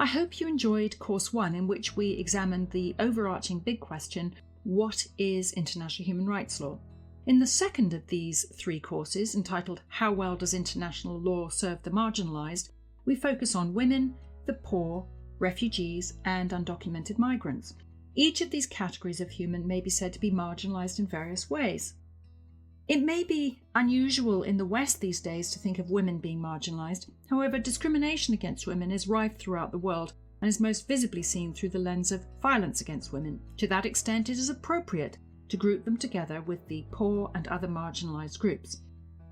I hope you enjoyed Course 1, in which we examined the overarching big question, what is international human rights law? In the second of these 3 courses, entitled How Well Does International Law Serve the Marginalised?, we focus on women, the poor, refugees, and undocumented migrants. Each of these categories of human may be said to be marginalised in various ways. It may be unusual in the West these days to think of women being marginalised. However, discrimination against women is rife throughout the world and is most visibly seen through the lens of violence against women. To that extent, it is appropriate to group them together with the poor and other marginalised groups.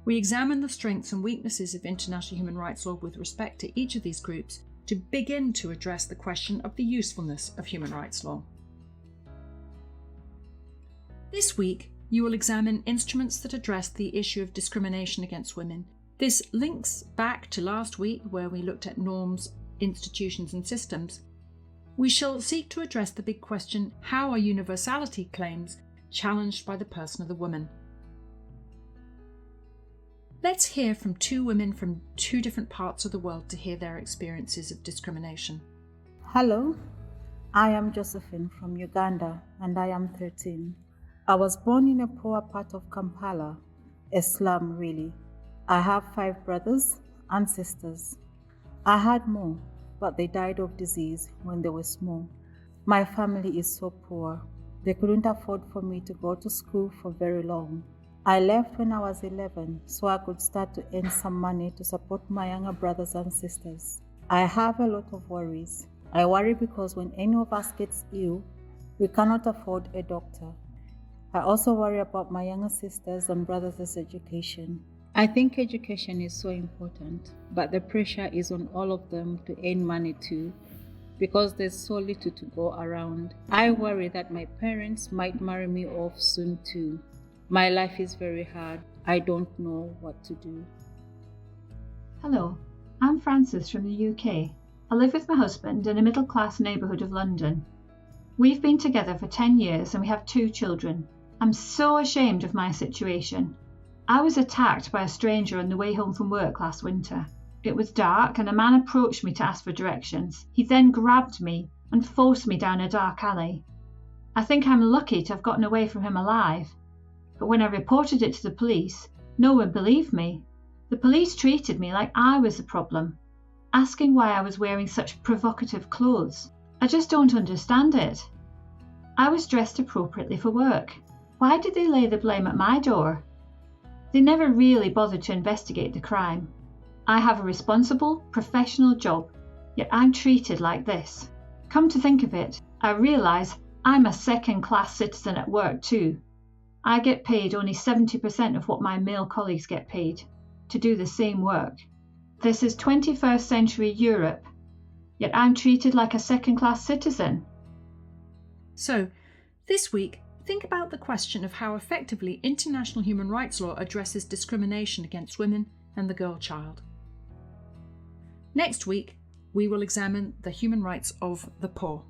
We examine the strengths and weaknesses of international human rights law with respect to each of these groups to begin to address the question of the usefulness of human rights law. This week, you will examine instruments that address the issue of discrimination against women. This links back to last week, where we looked at norms, institutions and systems. We shall seek to address the big question, how are universality claims challenged by the person of the woman? Let's hear from 2 women from 2 different parts of the world to hear their experiences of discrimination. Hello, I am Josephine from Uganda and I am 13. I was born in a poor part of Kampala, a slum really. I have 5 brothers and sisters. I had more, but they died of disease when they were small. My family is so poor. They couldn't afford for me to go to school for very long. I left when I was 11 so I could start to earn some money to support my younger brothers and sisters. I have a lot of worries. I worry because when any of us gets ill, we cannot afford a doctor. I also worry about my younger sisters and brothers' education. I think education is so important, but the pressure is on all of them to earn money too, because there's so little to go around. I worry that my parents might marry me off soon too. My life is very hard. I don't know what to do. Hello, I'm Frances from the UK. I live with my husband in a middle-class neighbourhood of London. We've been together for 10 years and we have 2 children. I'm so ashamed of my situation. I was attacked by a stranger on the way home from work last winter. It was dark and a man approached me to ask for directions. He then grabbed me and forced me down a dark alley. I think I'm lucky to have gotten away from him alive. But when I reported it to the police, no one believed me. The police treated me like I was the problem, asking why I was wearing such provocative clothes. I just don't understand it. I was dressed appropriately for work. Why did they lay the blame at my door? They never really bothered to investigate the crime. I have a responsible, professional job, yet I'm treated like this. Come to think of it, I realise I'm a second-class citizen at work too. I get paid only 70% of what my male colleagues get paid to do the same work. This is 21st century Europe, yet I'm treated like a second-class citizen. So, this week, think about the question of how effectively international human rights law addresses discrimination against women and the girl child. Next week, we will examine the human rights of the poor.